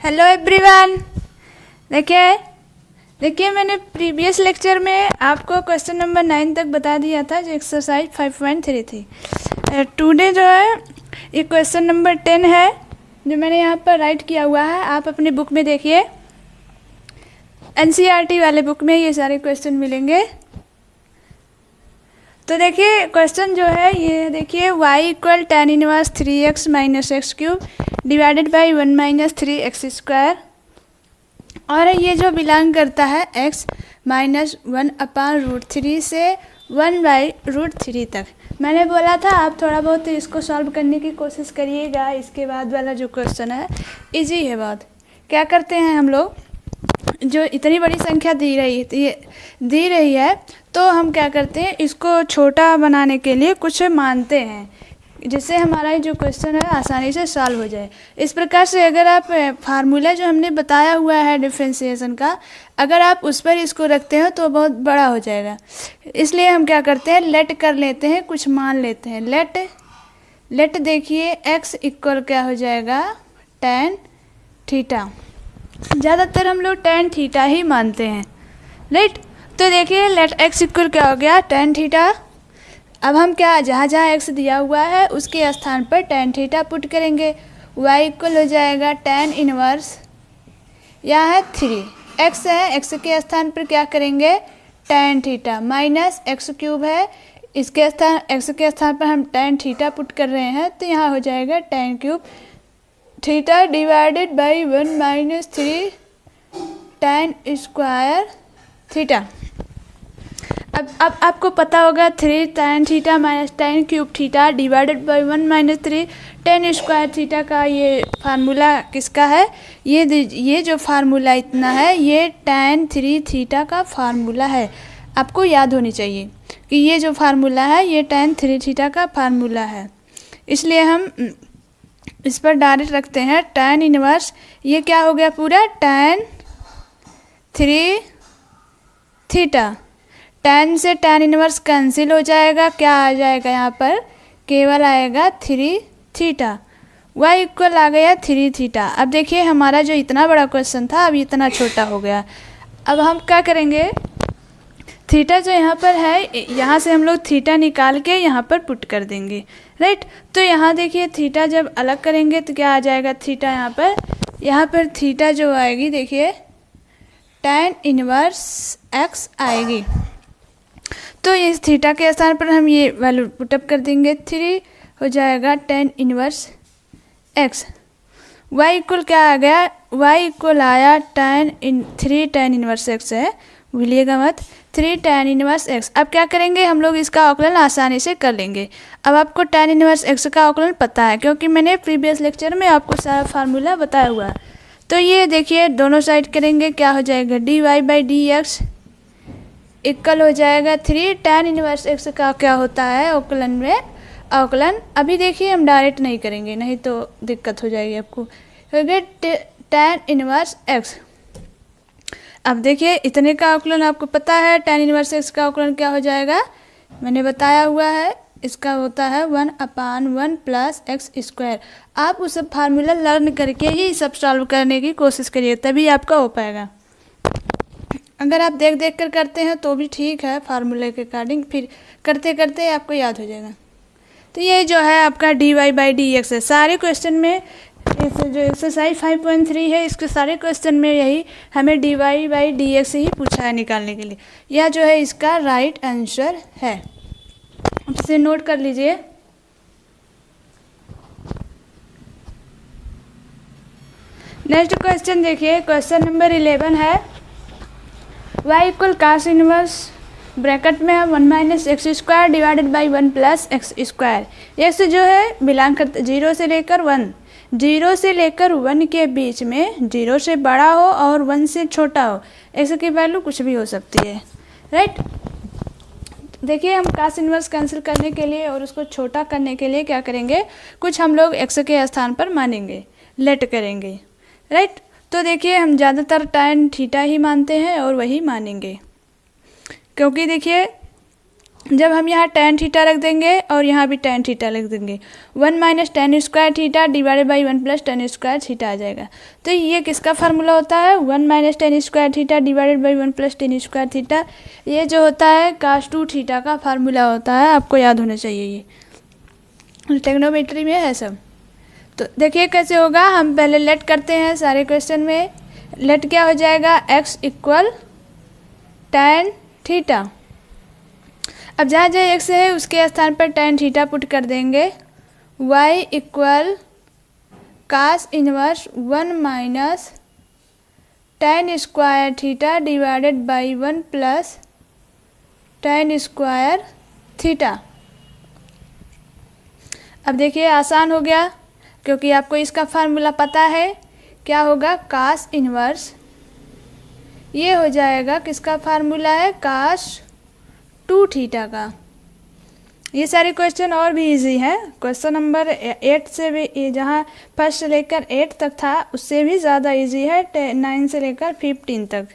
Hello everyone. देखिए मैंने previous lecture में आपको क्वेश्चन नंबर 9 तक बता दिया था जो एक्सरसाइज 5.3 थी। टुडे जो है ये क्वेश्चन नंबर 10 है जो मैंने यहाँ पर राइट किया हुआ है। आप अपनी बुक में देखिए, एनसीईआरटी वाले बुक में ये सारे क्वेश्चन मिलेंगे। तो देखिए क्वेश्चन जो है ये देखिए y = tan inverse 3x - x³ divided by 1 - 3x², और ये जो बिलोंग करता है x - 1/√3 से 1/√3 तक। मैंने बोला था आप थोड़ा बहुत इसको सॉल्व करने की कोशिश करिएगा। इसके बाद वाला जो क्वेश्चन है इजी है बहुत। क्या करते हैं हम लोग, जो इतनी बड़ी संख्या दी रही है तो हम क्या करते हैं, इसको छोटा बनाने के लिए कुछ मानते हैं जिससे हमारा जो क्वेश्चन है आसानी से सॉल्व हो जाए। इस प्रकार से अगर आप फार्मूला जो हमने बताया हुआ है डिफरेंशिएशन का, अगर आप उस पर इसको रखते हो तो बहुत बड़ा हो जाएगा। इसलिए हम क्या करते हैं, लेट कर लेते हैं, कुछ मान लेते हैं। लेट देखिए x इक्वल क्या हो जाएगा, tan थीटा। ज़्यादातर हम लोग tan थीटा ही मानते हैं, राइट। तो देखिए लेट x इक्वल क्या हो गया, tan थीटा। अब हम क्या, जहाँ जहाँ x दिया हुआ है उसके स्थान पर tan थीटा पुट करेंगे। y इक्वल हो जाएगा tan इनवर्स, यहाँ है 3, x है, x के स्थान पर क्या करेंगे tan थीटा, माइनस x³ है, इसके स्थान x के स्थान पर हम tan थीटा पुट कर रहे हैं तो यहाँ हो जाएगा tan³ theta divided by 1 - 3 tan² theta. अब आपको पता होगा 3 tan theta minus tan³ theta divided by 1 - 3 tan² theta का ये फार्मूला किसका है, ये जो फार्मूला इतना है ये tan 3 थीटा का फार्मूला है। आपको याद होनी चाहिए कि ये जो फार्मूला है ये tan 3 थीटा का फार्मूला है। इसलिए हम इस पर डायरेक्ट रखते हैं tan इनवर्स, ये क्या हो गया पूरा tan 3 थीटा। tan से tan इनवर्स कैंसिल हो जाएगा, क्या आ जाएगा यहाँ पर, केवल आएगा 3 थीटा। y इक्वल आ गया 3 थीटा। अब देखिए हमारा जो इतना बड़ा क्वेश्चन था अब इतना छोटा हो गया। अब हम क्या करेंगे, थीटा जो यहाँ पर है यहाँ से हम लोग थीटा निकाल के यहाँ पर पुट कर देंगे, राइट। तो यहाँ देखिए थीटा जब अलग करेंगे तो क्या आ जाएगा, थीटा यहाँ पर थीटा जो आएगी देखिए tan इनवर्स x आएगी। तो इस थीटा के स्थान पर हम ये वैल्यू पुटअप कर देंगे, 3 हो जाएगा tan inverse x। y equal क्या आ गया, y इक्वल आया 3 tan इनवर्स x है, भूलिएगा मत, 3 tan इनवर्स x। अब क्या करेंगे हम लोग, इसका आकलन आसानी से कर लेंगे। अब आपको tan इनवर्स x का आकलन पता है क्योंकि मैंने प्रीवियस लेक्चर में आपको सारा फार्मूला बताया हुआ है। तो ये देखिए दोनों साइड करेंगे, क्या हो जाएगा dy/dx इक्वल हो जाएगा 3 tan इनवर्स x का क्या होता है आकलन में, आकलन अभी देखिए हम डायरेक्ट नहीं करेंगे नहीं तो दिक्कत हो जाएगी आपको, हो गया tan इनवर्स x। अब देखिए इतने का आकलन आपको पता है, tan इनवर्स x का आकलन क्या हो जाएगा, मैंने बताया हुआ है, इसका होता है 1/1 + x²। आप उस फार्मूला लर्न करके ही सब सॉल्व करने की कोशिश करिए, तभी आपका हो पाएगा। अगर आप देख देख कर करते हैं तो भी ठीक है, फार्मूले के अकॉर्डिंग फिर करते करते आपको याद हो जाएगा। तो ये जो है आपका dy/dx है। सारे क्वेश्चन में जो एक्सरसाइज 5.3 है इसके सारे क्वेश्चन में यही हमें dy/dx ही पूछा है निकालने के लिए। यह जो है इसका राइट आंसर है, इसे नोट कर लीजिए। नेक्स्ट क्वेश्चन देखिए, क्वेश्चन नंबर 11 है y equal cos inverse bracket में है 1 - x² divided by 1 + x²। x जो है बिलोंग करता 0 से लेकर 1, 0 से लेकर 1 के बीच में, 0 से बड़ा हो और 1 से छोटा हो, x की वैल्यू कुछ भी हो सकती है, राइट। देखिए हम cos इनवर्स कैंसिल करने के लिए और उसको छोटा करने के लिए क्या करेंगे, कुछ हम लोग x के स्थान पर मानेंगे, लेट करेंगे, राइट। तो देखिए हम ज़्यादातर tan थीटा ही मानते हैं और वही मानेंगे क्योंकि देखिए जब हम यहाँ tan थीटा रख देंगे और यहाँ भी tan थीटा रख देंगे, 1 minus tan square theta divided by 1 plus tan square theta आ जाएगा। तो ये किसका फार्मूला होता है, 1 minus tan square theta divided by 1 plus tan square theta. ये जो होता है cos 2 थीटा का फार्मूला होता है, आपको याद होना चाहिए, ये ट्रिग्नोमेट्री में है सब। तो देखिए कैसे होगा, हम पहले लेट करते हैं सारे क्वेश्चन में। लेट क्या हो जाएगा, x इक्वल tan थीटा। अब जहाँ जहाँ x है उसके स्थान पर tan थीटा पुट कर देंगे। y equal cos inverse 1 minus tan square theta divided by 1 plus tan square theta. अब देखिए आसान हो गया, क्योंकि आपको इसका फार्मूला पता है। क्या होगा, कास इनवर्स, ये हो जाएगा किसका फार्मूला है, कास 2 थीटा का। ये सारे क्वेश्चन और भी इजी हैं। क्वेश्चन नंबर 8 से भी, जहाँ फर्स्ट से लेकर 8 तक था, उससे भी ज़्यादा इजी है 9 से लेकर 15 तक।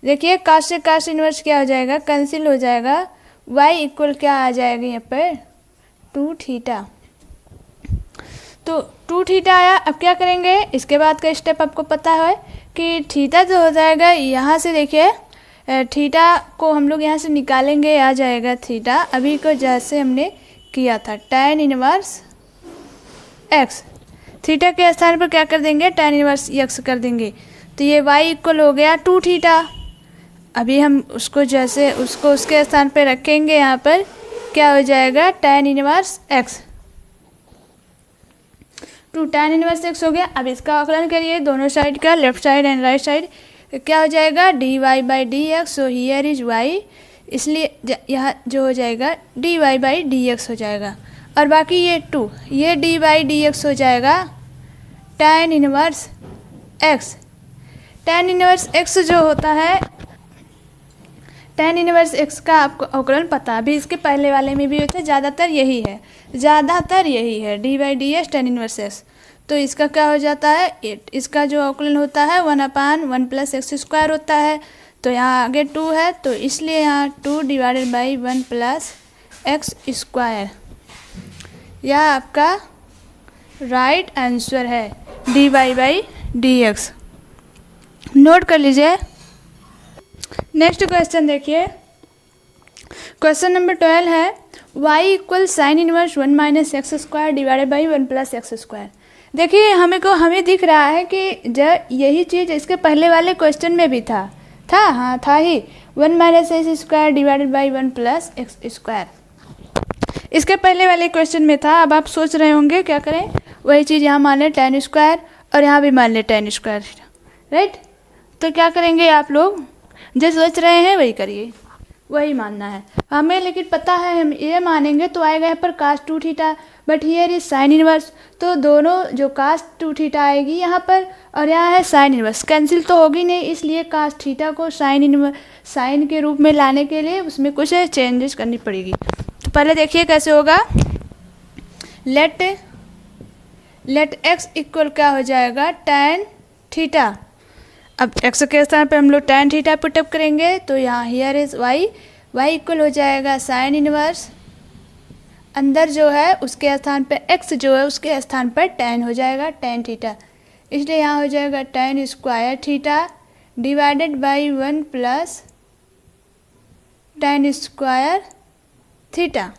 देखिए कास से कास इनवर्स क्या हो जाएगा, कैंसिल हो जाएगा। y इक्वल क्या आ जाएगा यहाँ पर, 2 थीटा। तो 2 थीटा आया। अब क्या करेंगे, इसके बाद का स्टेप आपको पता है कि थीटा जो हो जाएगा यहाँ से, देखिए थीटा को हम लोग यहाँ से निकालेंगे, आ जाएगा थीटा अभी को जैसे हमने किया था tan इनवर्स x। थीटा के स्थान पर क्या कर देंगे, tan इनवर्स x कर देंगे। तो ये y इक्वल हो गया 2 थीटा। अभी हम उसको जैसे उसको उसके स्थान पर रखेंगे, यहाँ पर क्या हो जाएगा, tan inverse x। 2 tan inverse x हो गया। अब इसका आकलन करिए दोनों साइड का, left side and right side. क्या हो जाएगा, dy by D x. So here is y, इसलिए यहाँ जो हो जाएगा dy बाई डी एक्स हो जाएगा। और बाकी ये 2, ये dy बाई डी एक्स हो जाएगा tan inverse x। tan inverse x जो होता है, tan इनवर्स x का आपको अवकलन पता है, अभी इसके पहले वाले में भी होता है, ज़्यादातर यही है dy by D x tan inverse x। तो इसका क्या हो जाता है, 8। इसका जो अवकलन होता है 1/1 प्लस एक्स स्क्वायर होता है। तो यहाँ आगे 2 है, तो इसलिए यहाँ 2 divided by 1 plus x square. यह आपका राइट आंसर है, dy by D x. Note कर लीजिए। नेक्स्ट क्वेश्चन देखिए, क्वेश्चन नंबर 12 है, y equal sine inverse 1 minus X square divided by 1 plus x square. देखिए हमें दिख रहा है कि जब यही चीज़ इसके पहले वाले क्वेश्चन में भी था। हाँ था ही, 1 minus X square divided by 1 plus x square इसके पहले वाले क्वेश्चन में था। अब आप सोच रहे होंगे क्या करें, वही चीज़ यहाँ मान लें tan स्क्वायर और यहाँ भी मान लें tan स्क्वायर, राइट। तो क्या करेंगे आप लोग, जो सोच रहे हैं वही करिए, वही मानना है हमें। लेकिन पता है हम ये मानेंगे तो आएगा यहाँ पर cos 2 theta, but here is sine inverse. तो दोनों जो cos 2 थीटा आएगी यहाँ पर और यहाँ है साइन इनवर्स, कैंसिल तो होगी नहीं, इसलिए cos थीटा को साइन के रूप में लाने के लिए उसमें कुछ चेंजेस करनी पड़ेगी। तो पहले देखिए कैसे होगा, लेट x इक्वल क्या हो जाएगा, tan थीटा। अब x के स्थान पर हम लोग tan थीटा पुटअप करेंगे, तो यहाँ हियर इज y इक्वल हो जाएगा साइन इनवर्स, अंदर जो है उसके स्थान पे x जो है उसके स्थान पर tan हो जाएगा tan थीटा। इसलिए यहाँ हो जाएगा tan square theta divided by 1 plus tan square theta.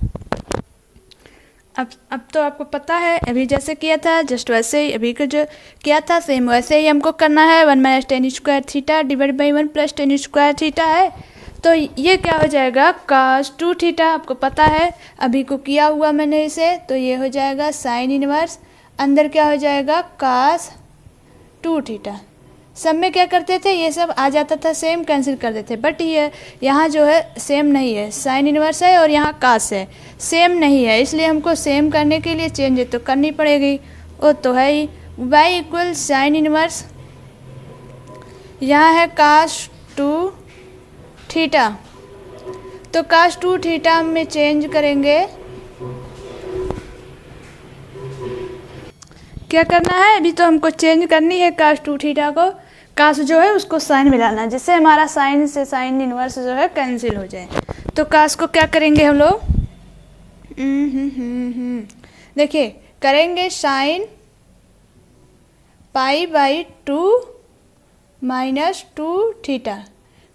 अब तो आपको पता है, अभी जैसे किया था जस्ट वैसे ही, अभी को जो किया था सेम वैसे ही हमको करना है। 1 minus tan square theta divide by 1 plus tan square theta है। तो ये क्या हो जाएगा, cos 2 थीटा, आपको पता है अभी को किया हुआ मैंने इसे। तो ये हो जाएगा साइन इनवर्स, अंदर क्या हो जाएगा cos 2 थीटा। सब में क्या करते थे, ये सब आ जाता था सेम, कैंसिल कर देते, बट ये यहाँ जो है सेम नहीं है, साइन इनवर्स है और यहाँ cos है, सेम नहीं है। इसलिए हमको सेम करने के लिए चेंज तो करनी पड़ेगी, वो तो है ही। y इक्वल साइन इनवर्स, यहाँ है cos 2 थीटा, तो cos 2 थीटा में चेंज करेंगे। क्या करना है, अभी तो हमको चेंज करनी है cos 2 थीटा को, cos जो है उसको साइन में डालना है, जिससे हमारा साइन से साइन इनवर्स जो है कैंसिल हो जाए। तो कास को क्या करेंगे हम लोग, देखिए करेंगे sine pi by 2 minus 2 theta.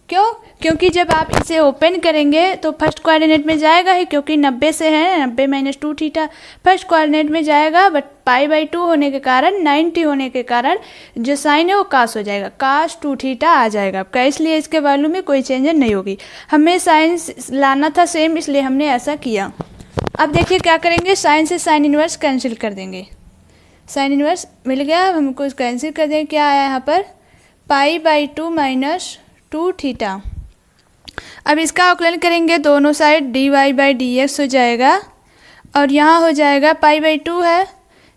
क्यों? क्योंकि जब आप इसे ओपन करेंगे तो फर्स्ट कोऑर्डिनेट में जाएगा ही, क्योंकि 90 से है, 90 माइनस 2 थीटा फर्स्ट कोऑर्डिनेट में जाएगा, बट पाई बाई 2 होने के कारण, 90 होने के कारण जो साइन है वो कास हो जाएगा, कास 2 थीटा आ जाएगा आपका। इसलिए इसके वैल्यू में कोई चेंज नहीं होगी। हमें साइन लाना था सेम, इसलिए हमने ऐसा किया। अब देखिए क्या करेंगे, साइन से साइन इनवर्स कैंसिल कर देंगे। साइन इनवर्स मिल गया, अब हमको कैंसिल कर देंगे। क्या आया यहाँ पर, पाई बाई 2 माइनस 2 थीटा। अब इसका अवकलन करेंगे, दोनों side D Y by D X हो जाएगा, और यहाँ हो जाएगा पाई बाई 2 है,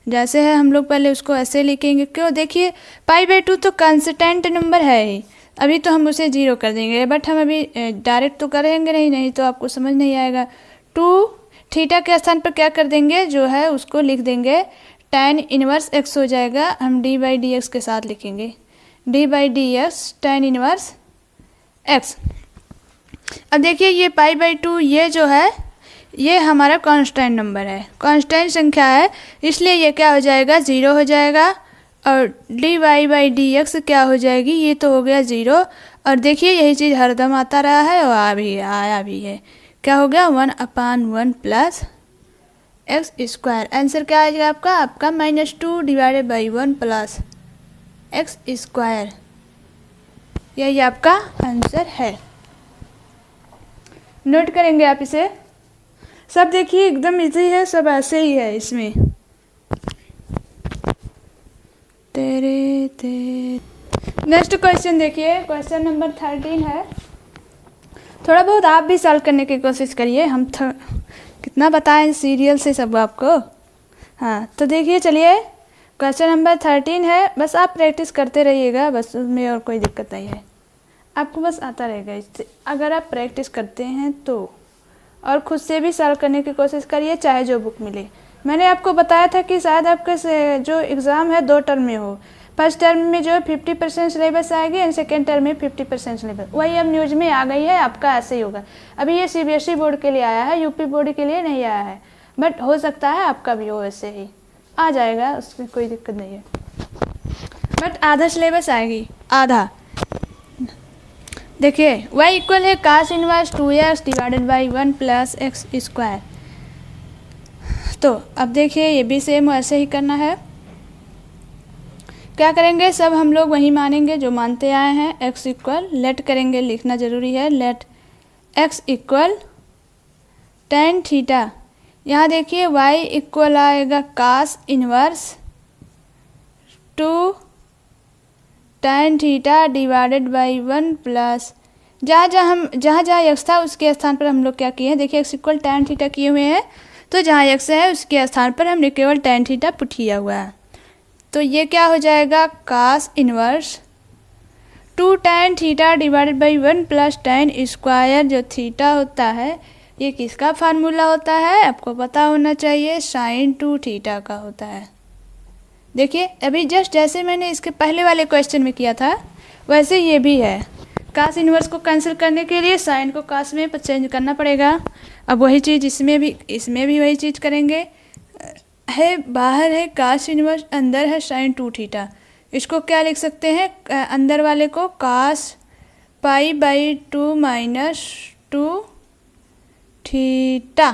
जैसे है हम लोग पहले उसको ऐसे लिखेंगे। क्यों? देखिए पाई बाई 2 तो कांस्टेंट नंबर है ही, अभी तो हम उसे 0 कर देंगे, बट हम अभी डायरेक्ट तो करेंगे नहीं तो आपको समझ नहीं आएगा। 2 थीटा के स्थान पर क्या कर देंगे, जो है उसको लिख देंगे tan इनवर्स x हो जाएगा। हम डी बाई डी एक्स के साथ लिखेंगे, D by D x tan inverse x। अब देखिए ये पाई बाई 2 ये जो है ये हमारा कांस्टेंट नंबर है, कांस्टेंट संख्या है, इसलिए ये क्या हो जाएगा, 0 हो जाएगा। और D Y by D x क्या हो जाएगी, ये तो हो गया 0। और देखिए यही चीज़ हरदम आता रहा है और आया भी है। क्या हो गया, 1/1 प्लस एक्स स्क्वायर। आंसर क्या आएगा आपका -2 divided by 1 plus x square. यही आपका आंसर है। नोट करेंगे आप इसे। सब देखिए एकदम इजी है, सब ऐसे ही है इसमें। नेक्स्ट क्वेश्चन देखिए, क्वेश्चन नंबर 13 है। थोड़ा बहुत आप भी सॉल्व करने की कोशिश करिए, हम कितना बताएं सीरियल से सब आपको। हाँ तो देखिए, चलिए क्वेश्चन नंबर 13 है, बस आप प्रैक्टिस करते रहिएगा, बस उसमें और कोई दिक्कत नहीं है, आपको बस आता रहेगा इससे। अगर आप प्रैक्टिस करते हैं तो, और खुद से भी सॉल्व करने की कोशिश करिए, चाहे जो बुक मिले। मैंने आपको बताया था कि शायद आपका जो एग्ज़ाम है 2 टर्म में हो। फर्स्ट टर्म में जो 50% सिलेबस आएगी एंड सेकेंड टर्म में 50% सिलेबस। वही अब न्यूज़ में आ गई है, आपका ऐसे ही होगा। अभी ये सीबीएसई बोर्ड के लिए आया है, यूपी बोर्ड के लिए नहीं आया है, बट हो सकता है आपका भी हो, ऐसे ही आ जाएगा, उसमें कोई दिक्कत नहीं है। बट आधा सिलेबस आएगी, आधा। देखिए y इक्वल है cos inverse 2x divided by 1 plus x square. तो अब देखिए ये भी सेम ऐसे ही करना है। क्या करेंगे, सब हम लोग वही मानेंगे जो मानते आए हैं। x इक्वल लेट करेंगे, लिखना ज़रूरी है, let x equal tan theta. यहाँ देखिए y इक्वल आएगा cos inverse 2 tan theta divided by 1 plus, जहाँ जहाँ x था उसके स्थान पर हम लोग क्या किए हैं, देखिए x इक्वल tan थीटा किए हुए हैं, तो जहाँ x है उसके स्थान पर हमने केवल tan थीटा पुट किया हुआ है। तो ये क्या हो जाएगा, cos inverse 2 tan theta divided by 1 plus tan square. जो थीटा होता है ये किसका फार्मूला होता है, आपको पता होना चाहिए, sin 2 थीटा का होता है। देखिए अभी जस्ट जैसे मैंने इसके पहले वाले क्वेश्चन में किया था वैसे ये भी है। कास इनवर्स को कैंसिल करने के लिए साइन को कास में चेंज करना पड़ेगा। अब वही चीज़ इसमें भी वही चीज़ करेंगे। है बाहर है कास इनवर्स, अंदर है sin 2 थीटा। इसको क्या लिख सकते हैं, अंदर वाले को कास पाई बाई 2 माइनस 2 थीटा।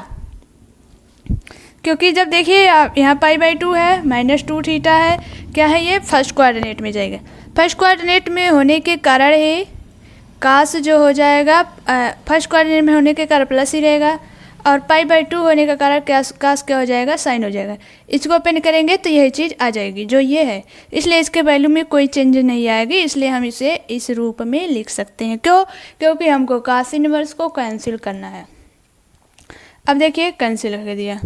क्योंकि जब देखिए यहाँ पाई बाई 2 है, -2 थीटा है, क्या है ये फर्स्ट कोऑर्डिनेट में जाएगा। फर्स्ट कोऑर्डिनेट में होने के कारण ही कास जो हो जाएगा, फर्स्ट कोऑर्डिनेट में होने के कारण प्लस ही रहेगा, और पाई बाई 2 होने का कारण कास क्या हो जाएगा, साइन हो जाएगा। इसको ओपन करेंगे तो यही चीज़ आ जाएगी जो ये है, इसलिए इसके वैल्यू में कोई चेंज नहीं आएगी, इसलिए हम इसे इस रूप में लिख सकते हैं। क्यों? क्योंकि हमको कास इनवर्स को कैंसिल करना है। अब देखिए कैंसिल कर दिया,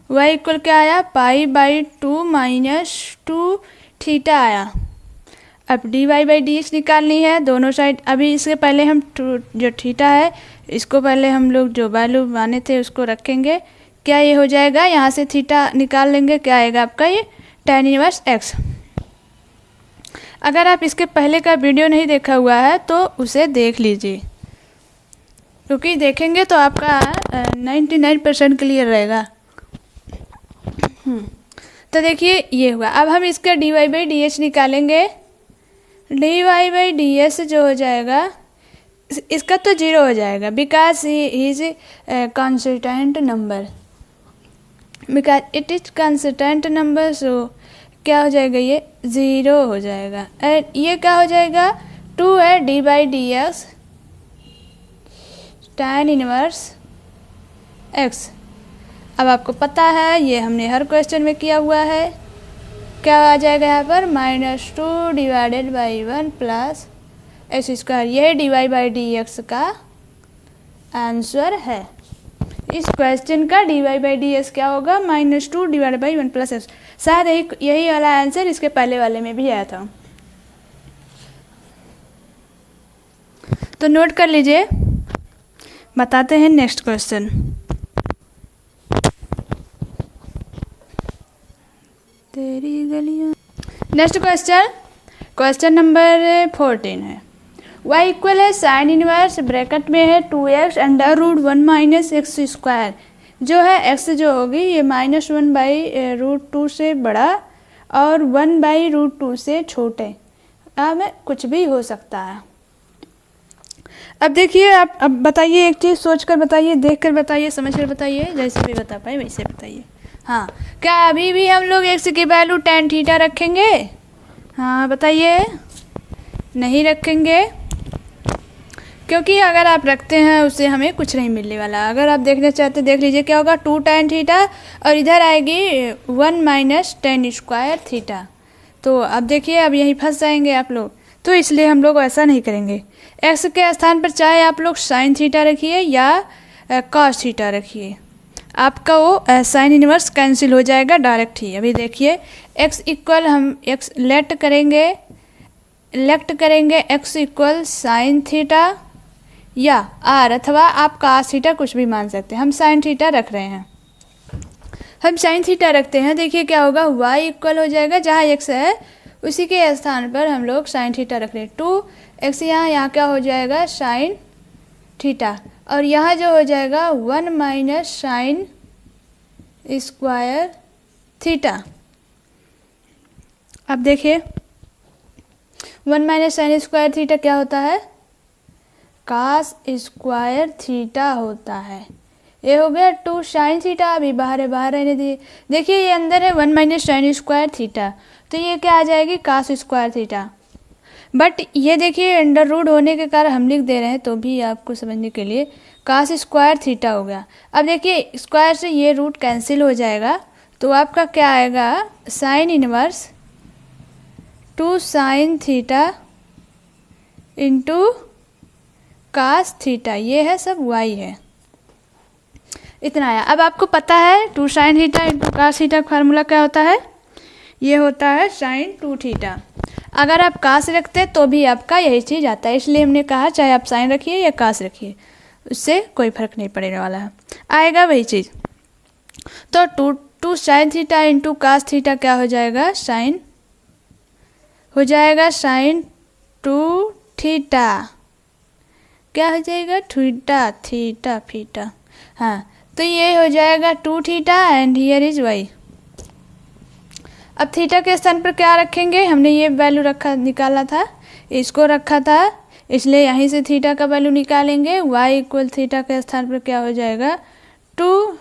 y इक्वल क्या आया, पाई बाई 2 माइनस 2 थीटा आया। अब D Y by D X निकालनी है दोनों साइड। अभी इसके पहले हम जो थीटा है इसको पहले हम लोग जो वैल्यू माने थे उसको रखेंगे। क्या ये हो जाएगा, यहाँ से थीटा निकाल लेंगे, क्या आएगा आपका ये tan इनवर्स x। अगर आप इसके पहले का वीडियो नहीं देखा हुआ है तो उसे देख लीजिए। क्योंकि देखेंगे तो आपका 99% क्लियर रहेगा। तो देखिए ये हुआ। अब हम इसका dy बाई डी एच निकालेंगे। dy बाई डी एच जो हो जाएगा, इसका तो 0 हो जाएगा because he is constant number, because it is constant number, so क्या हो जाएगा, ये 0 हो जाएगा। एंड ये क्या हो जाएगा, 2 है D by D x tan inverse x। अब आपको पता है, ये हमने हर क्वेश्चन में किया हुआ है। क्या आ जाएगा यहाँ पर, -2 divided by 1 plus x square. यह d Y by D x का आंसर है। इस क्वेश्चन का d Y by D x क्या होगा, -2 डिवाइडेड बाई 1 प्लस एक्स। शायद यही वाला आंसर इसके पहले वाले में भी आया था। तो नोट कर लीजिए। बताते हैं नेक्स्ट क्वेश्चन। तेरी गलियां। नेक्स्ट क्वेश्चन नंबर 14 है। y इक्वल है साइन इनवर्स ब्रैकेट में है 2x under root 1 minus X square. जो है x जो होगी ये -1 बाई रूट 2 से बड़ा और 1 बाई रूट 2 से छोटे। अब कुछ भी हो सकता है। अब देखिए, आप अब बताइए, एक चीज़ सोच कर बताइए, देख कर बताइए, समझ कर बताइए, जैसे भी बता पाए वैसे बताइए। हाँ, क्या अभी भी हम लोग x की वैल्यू tan थीटा रखेंगे? हाँ बताइए। नहीं रखेंगे, क्योंकि अगर आप रखते हैं उससे हमें कुछ नहीं मिलने वाला। अगर आप देखना चाहते देख लीजिए क्या होगा, 2 tan थीटा और इधर आएगी 1 माइनस tan स्क्वायर थीटा। तो अब देखिए, अब यहीं फंस जाएंगे आप लोग, तो इसलिए हम लोग ऐसा नहीं करेंगे। एक्स के स्थान पर चाहे आप लोग साइन थीटा रखिए या कॉस थीटा रखिए, आपका वो साइन इनवर्स कैंसिल हो जाएगा डायरेक्ट ही। अभी देखिए, एक्स इक्वल हम एक्स लेट करेंगे एक्स इक्वल साइन थीटा या आर, अथवा आप कॉस थीटा कुछ भी मान सकते हैं। हम साइन थीटा रख रहे हैं, हम साइन थीटा रखते हैं। देखिए क्या होगा, वाई इक्वल हो जाएगा, जहाँ एक्स है उसी के स्थान पर हम लोग साइन थीटा रख रहे हैं। 2x यहाँ क्या हो जाएगा, साइन थीटा, और यहाँ जो हो जाएगा 1 माइनस साइन स्क्वायर थीटा। अब देखिए, 1 माइनस साइन स्क्वायर थीटा क्या होता है, कॉस स्क्वायर थीटा होता है। ये हो गया 2 साइन थीटा। अभी बाहर रहने दिए। देखिए ये अंदर है 1 माइनस साइन स्क्वायर थीटा, तो ये क्या आ जाएगी, कॉस स्क्वायर थीटा। बट ये देखिए अंडर रूट होने के कारण हम लिख दे रहे हैं, तो भी आपको समझने के लिए कॉस स्क्वायर थीटा हो गया। अब देखिए स्क्वायर से ये रूट कैंसिल हो जाएगा, तो आपका क्या आएगा, sine inverse 2 sine theta into cos theta. ये है सब वाई है, इतना आया। अब आपको पता है 2 sine theta into cos theta का फार्मूला क्या होता है, ये होता है साइन 2 थीटा। अगर आप कॉस रखते तो भी आपका यही चीज़ आता है, इसलिए हमने कहा चाहे आप साइन रखिए या कॉस रखिए, उससे कोई फर्क नहीं पड़ने वाला है, आएगा वही चीज़। तो 2 sine theta into cos theta क्या हो जाएगा, साइन हो जाएगा साइन 2 थीटा। क्या हो जाएगा, थीटा। हाँ, तो ये हो जाएगा 2 theta and here is Y. अब थीटा के स्थान पर क्या रखेंगे, हमने ये वैल्यू निकाला था, इसको रखा था, इसलिए यहीं से थीटा का वैल्यू निकालेंगे। y इक्वल थीटा के स्थान पर क्या हो जाएगा, 2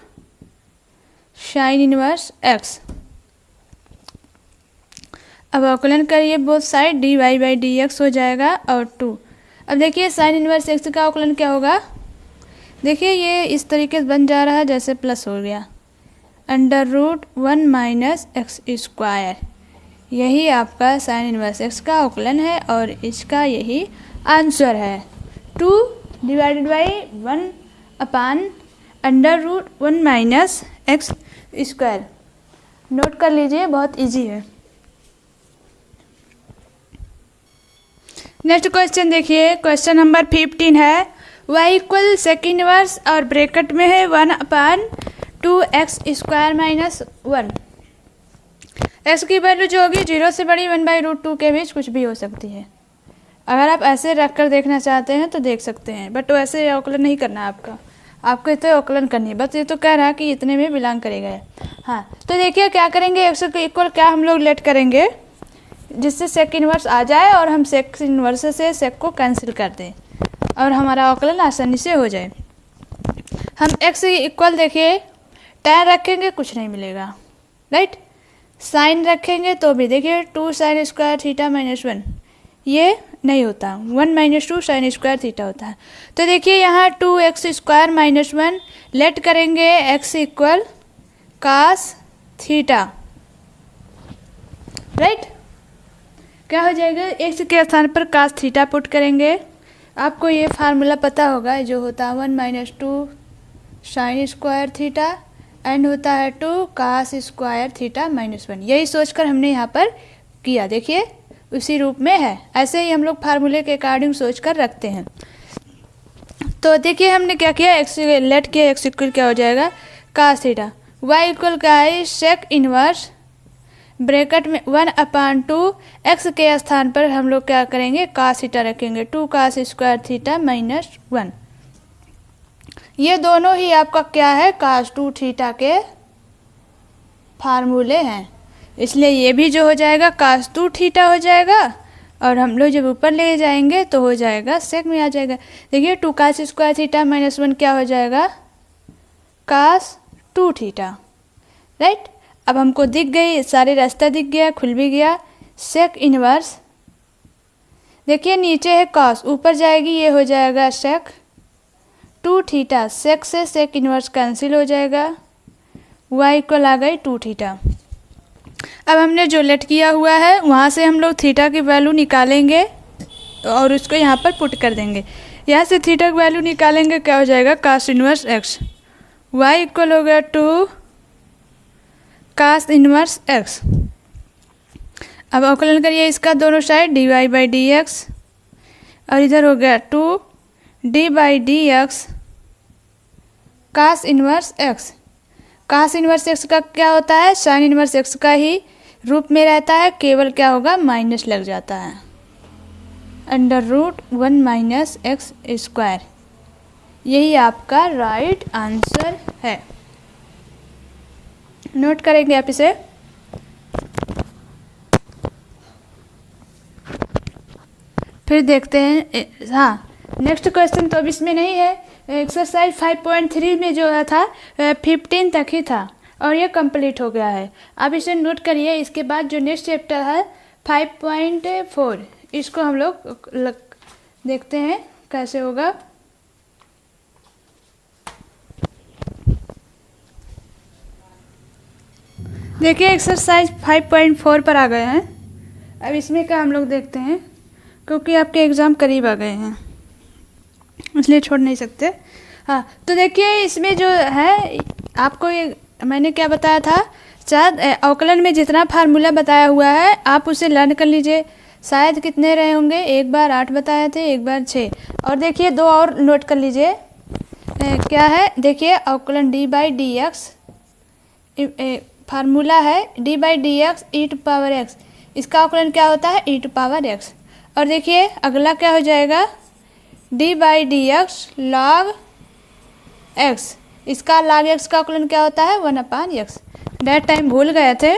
साइन इनवर्स x। अब अवकलन करिए both side, dy by D X हो जाएगा और 2। अब देखिए साइन इनवर्स x का अवकलन क्या होगा, देखिए ये इस तरीके से बन जा रहा है जैसे प्लस हो गया, under root 1 minus X square. यही आपका साइन इनवर्स एक्स का अवकलन है और इसका यही आंसर है। 2 divided by 1 upon under root 1 minus X square. Note कर लीजिए, बहुत इजी है। नेक्स्ट क्वेश्चन देखिए, क्वेश्चन नंबर 15 है। y इक्वल सेकेंड इनवर्स और ब्रैकेट में है 1 upon 2x square minus 1। x की वैल्यू जो होगी 0 से बड़ी 1 बाई रूट 2 के बीच कुछ भी हो सकती है। अगर आप ऐसे रख कर देखना चाहते हैं तो देख सकते हैं, बट वैसे अवकलन नहीं करना है आपका, आपको इतना अवकलन करनी है। बस ये तो कह रहा है कि इतने में बिलोंग करेगा। हाँ, तो देखिए क्या करेंगे, एक्स के इक्वल क्या हम लोग लेट करेंगे जिससे सेक इनवर्स आ जाए और हम सेक इनवर्स से सेक को कैंसिल कर दें और हमारा अवकलन आसानी से हो जाए। हम एक्स इक्वल देखिए tan रखेंगे कुछ नहीं मिलेगा, राइट। साइन रखेंगे तो भी देखिए 2 sin स्क्वायर थीटा माइनस 1, ये नहीं होता, 1 माइनस 2 साइन स्क्वायर थीटा होता है। तो देखिए यहाँ 2x स्क्वायर माइनस 1 लेट करेंगे x equal cos theta, right. क्या हो जाएगा, x के स्थान पर कास थीटा पुट करेंगे। आपको ये फार्मूला पता होगा जो होता है 1 minus 2 sine square theta and होता है 2 कास स्क्वायर थीटा माइनस 1। यही सोचकर हमने यहाँ पर किया, देखिए उसी रूप में है। ऐसे ही हम लोग फार्मूले के अकॉर्डिंग सोच कर रखते हैं। तो देखिए हमने क्या किया, एक्स लेट किया, एक्स इक्वल क्या हो जाएगा कास थीटा, वाई इक्वल क्या है सेक इनवर्स ब्रैकेट में 1/2 एक्स के स्थान पर हम लोग क्या करेंगे कास थीटा रखेंगे, 2 कास स्क्वायर थीटा माइनस 1। ये दोनों ही आपका क्या है कास 2 थीटा के फार्मूले हैं, इसलिए ये भी जो हो जाएगा कास 2 थीटा हो जाएगा और हम लोग जब ऊपर ले जाएंगे तो हो जाएगा सेक में आ जाएगा। देखिए 2 कास स्क्वायर थीटा माइनस 1 क्या हो जाएगा कास 2 थीटा, राइट। अब हमको दिख गई, सारे रास्ता दिख गया, खुल भी गया। सेक इनवर्स देखिए नीचे है कास, ऊपर जाएगी ये हो जाएगा सेक 2 थीटा, सेक से सेक इनवर्स कैंसिल हो जाएगा, वाई इक्वल आ गई 2 थीटा। अब हमने जो लेट किया हुआ है वहाँ से हम लोग थीटा की वैल्यू निकालेंगे और उसको यहाँ पर पुट कर देंगे। यहाँ से थीटा की वैल्यू निकालेंगे क्या हो जाएगा cos inverse x, Y equal हो गया 2 कास इनवर्स एक्स। अब अवकलन करिए इसका दोनों side dy by D X और इधर हो गया 2 D by D X cos inverse X. Cos inverse X का क्या होता है साइन इनवर्स एक्स का ही रूप में रहता है, केवल क्या होगा माइनस लग जाता है, √1 माइनस एक्स स्क्वायर। यही आपका राइट आंसर है, नोट करेंगे आप इसे। फिर देखते हैं, हाँ नेक्स्ट क्वेश्चन तो अब इसमें नहीं है, एक्सरसाइज 5.3 में जो था 15 तक ही था और ये कंप्लीट हो गया है। अब इसे नोट करिए। इसके बाद जो नेक्स्ट चैप्टर है 5.4 इसको हम लोग देखते हैं कैसे होगा। देखिए एक्सरसाइज 5.4 पर आ गए हैं। अब इसमें क्या हम लोग देखते हैं, क्योंकि आपके एग्ज़ाम करीब आ गए हैं इसलिए छोड़ नहीं सकते। हाँ तो देखिए इसमें जो है आपको ये मैंने क्या बताया था, शायद अवकलन में जितना फार्मूला बताया हुआ है आप उसे लर्न कर लीजिए। शायद कितने रहे होंगे, एक बार 8 बताए थे, एक बार 6, और देखिए 2 और नोट कर लीजिए। क्या है देखिए अवकलन d by D x, formula है D by D x E to power x, इसका अवकलन क्या होता है ई टू पावर एक्स। और देखिए अगला क्या हो जाएगा D by D x log x, इसका log x का अवकलन क्या होता है 1/x। डेट टाइम भूल गए थे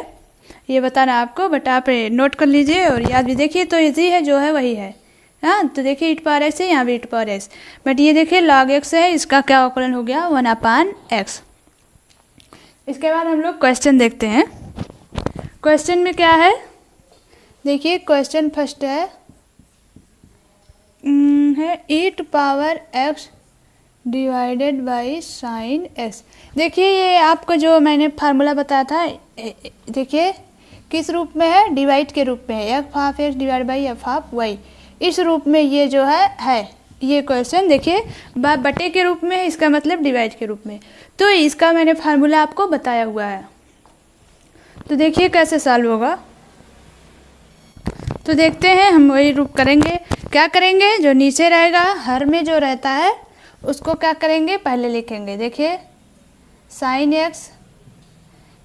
ये बताना आपको, बट आप नोट कर लीजिए और याद भी। देखिए तो इजी है, जो है वही है। हाँ तो देखिए e⁻x है, यहाँ भी e⁻x, बट ये देखिए log x है, इसका क्या अवकलन हो गया 1/x। इसके बाद हम लोग क्वेश्चन देखते हैं। क्वेश्चन में क्या है देखिए, क्वेश्चन फर्स्ट है e⁻x divided by sine x. देखिए ये आपको जो मैंने फार्मूला बताया था देखिए किस रूप में है, डिवाइड के रूप में है, f(x) डिवाइड बाई f(y), इस रूप में ये जो है ये क्वेश्चन देखिए बटे के रूप में है, इसका मतलब डिवाइड के रूप में। तो इसका मैंने फार्मूला आपको बताया हुआ है, तो देखिए कैसे सॉल्व होगा। तो देखते हैं हम वही रूप करेंगे। क्या करेंगे, जो नीचे रहेगा हर में जो रहता है उसको क्या करेंगे पहले लिखेंगे। देखिए साइन एक्स,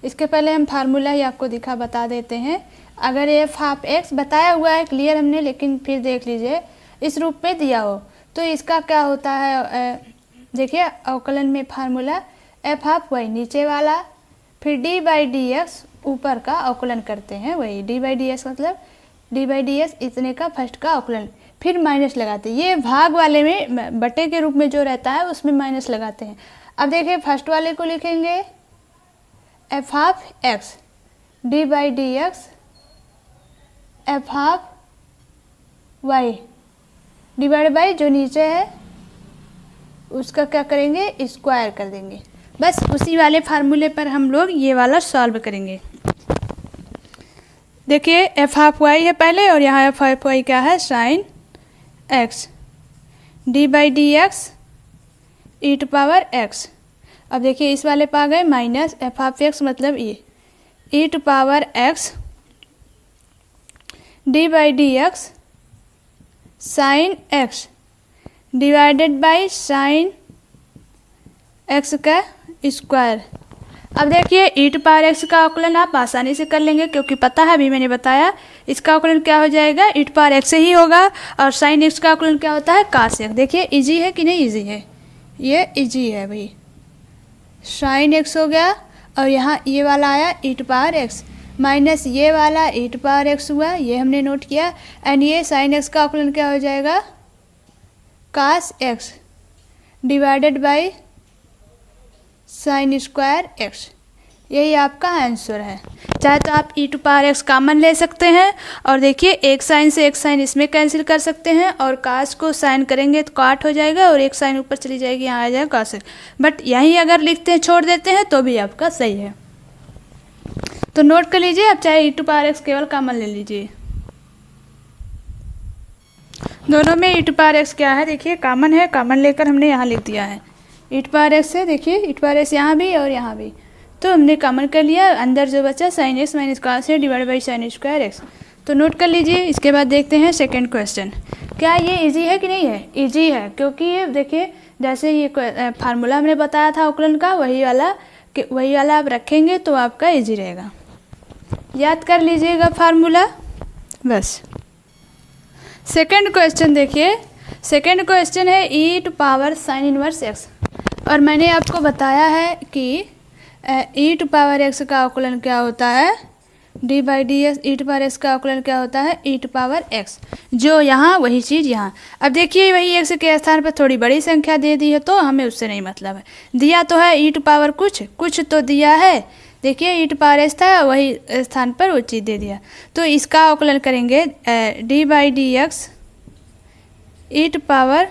इसके पहले हम फार्मूला ही आपको बता देते हैं। अगर एफ हाफ एक्स बताया हुआ है क्लियर हमने, लेकिन फिर देख लीजिए इस रूप में दिया हो तो इसका क्या होता है। देखिए अवकलन में फार्मूला एफ हाफ वाई नीचे वाला, फिर डी बाई डी एक्स ऊपर का अवकलन करते हैं, वही डी बाई डी एक्स मतलब डी बाई डी एक्स इतने का फर्स्ट का अवकलन, फिर माइनस लगाते हैं। ये भाग वाले में बटे के रूप में जो रहता है उसमें माइनस लगाते हैं। अब देखिए फर्स्ट वाले को लिखेंगे F half X D by D X F half Y divide by जो नीचे है उसका क्या करेंगे स्क्वायर कर देंगे। बस उसी वाले फार्मूले पर हम लोग ये वाला सॉल्व करेंगे। देखिए एफ हाफ वाई है पहले और यहाँ एफ हाफ वाई क्या है sine X D by D x E to power X. अब देखिए इस वाले पा गए माइनस एफ हाफ एक्स मतलब ये e to power x D by D x sine x divided by sine x का स्क्वायर। अब देखिए ई टू पावर एक्स का अवकलन आप आसानी से कर लेंगे क्योंकि पता है अभी मैंने बताया इसका अवकलन क्या हो जाएगा ई टू पावर एक्स ही होगा और साइन एक्स का अवकलन क्या होता है कास एक्स। देखिए इजी है कि नहीं इजी है, ये इजी है भाई। साइन एक्स हो गया और यहाँ ये वाला आया ई टू पावर एक्स माइनस ये वाला ई टू पावर एक्स हुआ, ये हमने नोट किया। एंड ये साइन एक्स का अवकलन क्या हो जाएगा cos x divided by sine square x. यही आपका आंसर है। चाहे तो आप e to power x common ले सकते हैं और देखिए एक साइन से एक साइन इसमें कैंसिल कर सकते हैं और कास को साइन करेंगे तो काट हो जाएगा और एक साइन ऊपर चली जाएगी, यहाँ आ जाएगा कास। बट यहीं अगर लिखते हैं छोड़ देते हैं तो भी आपका सही है। तो नोट कर लीजिए, आप चाहे ई टू पावर एक्स केवल कॉमन ले लीजिए। दोनों में ई टू पावर एक्स क्या है देखिए कॉमन है, कॉमन लेकर हमने यहाँ लिख दिया है ई टू पावर एक्स है। देखिए ई टू पावर एक्स यहाँ भी और यहाँ भी, तो हमने कॉमन कर लिया। अंदर जो बचा साइन एक्स माइनस कास है divide by sine square x. तो नोट कर लीजिए। इसके बाद देखते हैं सेकंड क्वेश्चन। क्या ये इजी है कि नहीं है? इजी है क्योंकि ये देखिए जैसे ये फार्मूला हमने बताया था अवकलन का वही वाला आप रखेंगे तो आपका इजी रहेगा। याद कर लीजिएगा फार्मूला बस। सेकंड क्वेश्चन देखिए, सेकंड क्वेश्चन है e to power sine inverse x और मैंने आपको बताया है कि ई टू पावर एक्स का अवकलन क्या होता है D by D x. E to power X का अवकलन क्या होता है ई टू पावर एक्स, जो यहाँ वही चीज़ यहाँ। अब देखिए वही एक्स के स्थान पर थोड़ी बड़ी संख्या दे दी है तो हमें उससे नहीं मतलब है। दिया तो है ई टू पावर कुछ तो दिया है। देखिए ई टू पावर एक्स था वही स्थान पर वो चीज़ दे दिया, तो इसका अवकलन करेंगे D by D x E to power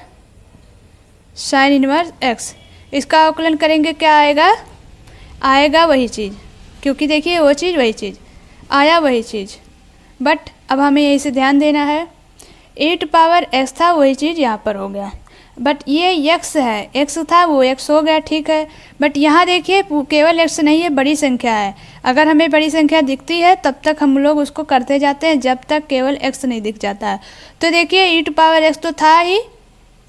sine inverse X. इसका अवकलन करेंगे क्या आएगा वही चीज़, क्योंकि देखिए वो चीज़ वही चीज़ आया वही चीज़। बट अब हमें यही से ध्यान देना है ई टू पावर एक्स था वही चीज़ यहाँ पर हो गया, बट ये एक्स है, एक्स था वो एक्स हो गया ठीक है। बट यहाँ देखिए केवल एक्स नहीं है बड़ी संख्या है। अगर हमें बड़ी संख्या दिखती है तब तक हम लोग उसको करते जाते हैं जब तक केवल एक्स नहीं दिख जाता है। तो देखिए ई टू पावर एक्स तो था ही,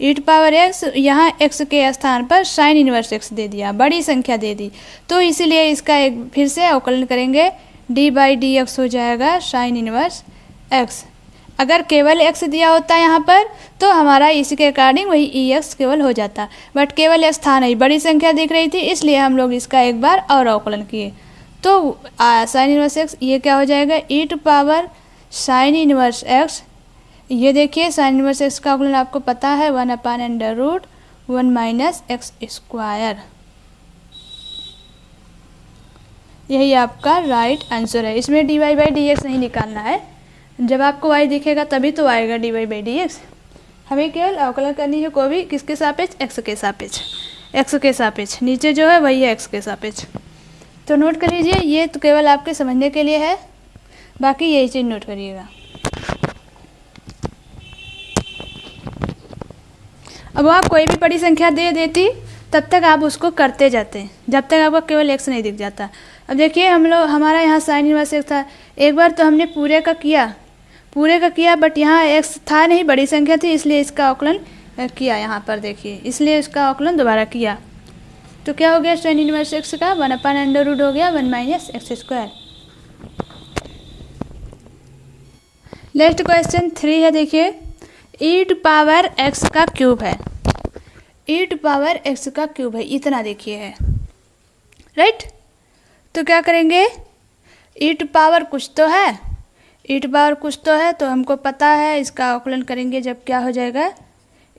ई टू पावर एक्स यहाँ एक्स के स्थान पर साइन इनवर्स एक्स दे दिया, बड़ी संख्या दे दी। तो इसीलिए इसका एक फिर से अवकलन करेंगे डी बाई डी एक्स हो जाएगा साइन इनवर्स एक्स। अगर केवल एक्स दिया होता है यहाँ पर तो हमारा इसी के अकॉर्डिंग वही ई एक्स केवल हो जाता, बट केवल एक्स था नहीं, बड़ी संख्या दिख रही थी इसलिए हम लोग इसका एक बार और अवकलन किए। तो साइन इनवर्स एक्स ये क्या हो जाएगा e to power sine inverse x. ये देखिए साइन इनवर्स एक्स का अवकलन आपको पता है 1/√1 माइनस एक्स स्क्वायर। यही आपका राइट आंसर है। इसमें D Y by D X नहीं निकालना है, जब आपको y दिखेगा तभी तो आएगा D Y by D X. हमें केवल अवकलन करनी है कोई भी किसके सापेक्ष एक्स के सापेक्ष, एक्स के सापेक्ष नीचे जो है वही है एक्स के सापेक्ष। तो नोट कर लीजिए, ये तो केवल आपके समझने के लिए है, बाकी यही चीज़ नोट करिएगा। अब आप कोई भी बड़ी संख्या दे देती तब तक आप उसको करते जाते हैं जब तक आपको केवल एक्स नहीं दिख जाता। अब देखिए हमारा यहाँ साइन इनवर्स एक्स था, एक बार तो हमने पूरे का किया बट यहाँ एक्स था नहीं, बड़ी संख्या थी इसलिए इसका अवकलन किया यहाँ पर देखिए, इसलिए इसका अवकलन दोबारा किया। तो क्या हो गया साइन इनवर्स एक्स का 1/√1 हो गया 1 minus X square. Next question 3 है, देखिए ई टू पावर एक्स का क्यूब है, ई टू पावर एक्स का क्यूब है, इतना देखिए है, राइट। तो क्या करेंगे, ई टू पावर कुछ तो है, ई टू पावर कुछ तो है, तो हमको पता है इसका आकलन करेंगे जब क्या हो जाएगा,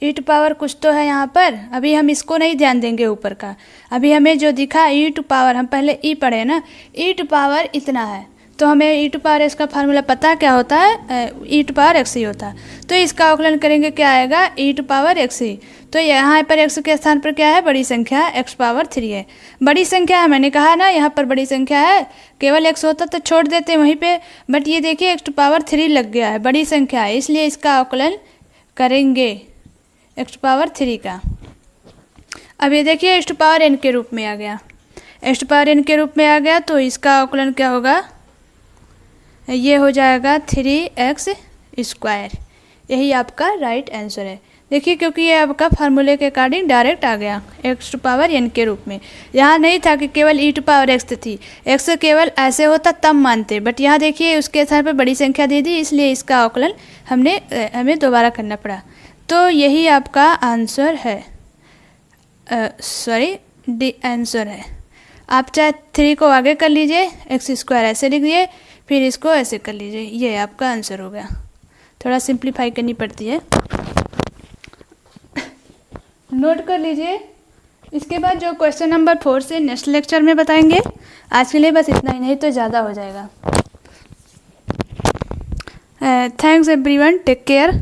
ई टू पावर कुछ तो है यहाँ पर। अभी हम इसको नहीं ध्यान देंगे ऊपर का, अभी हमें जो दिखा ई टू पावर, हम पहले ई पढ़े ना, ई टू पावर इतना है, तो हमें ई टू पावर एक्स का फार्मूला पता क्या होता है, ई टू पावर एक्स ही होता है। तो इसका आकलन करेंगे क्या आएगा, ई टू पावर एक्स ही। तो यहाँ पर एक्स के स्थान पर क्या है, बड़ी संख्या एक्स पावर 3 है, बड़ी संख्या है, मैंने कहा ना यहाँ पर बड़ी संख्या है, केवल एक्स होता तो छोड़ देते वहीं पे, बट ये देखिए एक्स टू पावर 3 लग गया है, बड़ी संख्या है, इसलिए इसका आकलन करेंगे एक्स टू पावर 3 का। अब ये देखिए एक्स टू पावर एन के रूप में आ गया, एक्स टू पावर एन के रूप में आ गया, तो इसका आकलन क्या होगा, ये हो जाएगा 3x स्क्वायर, यही आपका राइट आंसर है। देखिए क्योंकि ये आपका फार्मूले के अकॉर्डिंग डायरेक्ट आ गया एक्स टू पावर एन के रूप में, यहाँ नहीं था कि केवल ई टू पावर एक्स थी, एक्स केवल ऐसे होता तब मानते, बट यहाँ देखिए उसके स्थान पर बड़ी संख्या दे दी, इसलिए इसका आकलन हमें दोबारा करना पड़ा। तो यही आपका आंसर है, सॉरी डी आंसर है। आप चाहे 3 को आगे कर लीजिए, एक्स स्क्वायर ऐसे लिख दिए, फिर इसको ऐसे कर लीजिए, ये आपका आंसर हो गया। थोड़ा सिंप्लीफाई करनी पड़ती है, नोट कर लीजिए। इसके बाद जो क्वेश्चन नंबर 4 से नेक्स्ट लेक्चर में बताएंगे। आज के लिए बस इतना ही, नहीं तो ज़्यादा हो जाएगा। Thanks everyone, take care.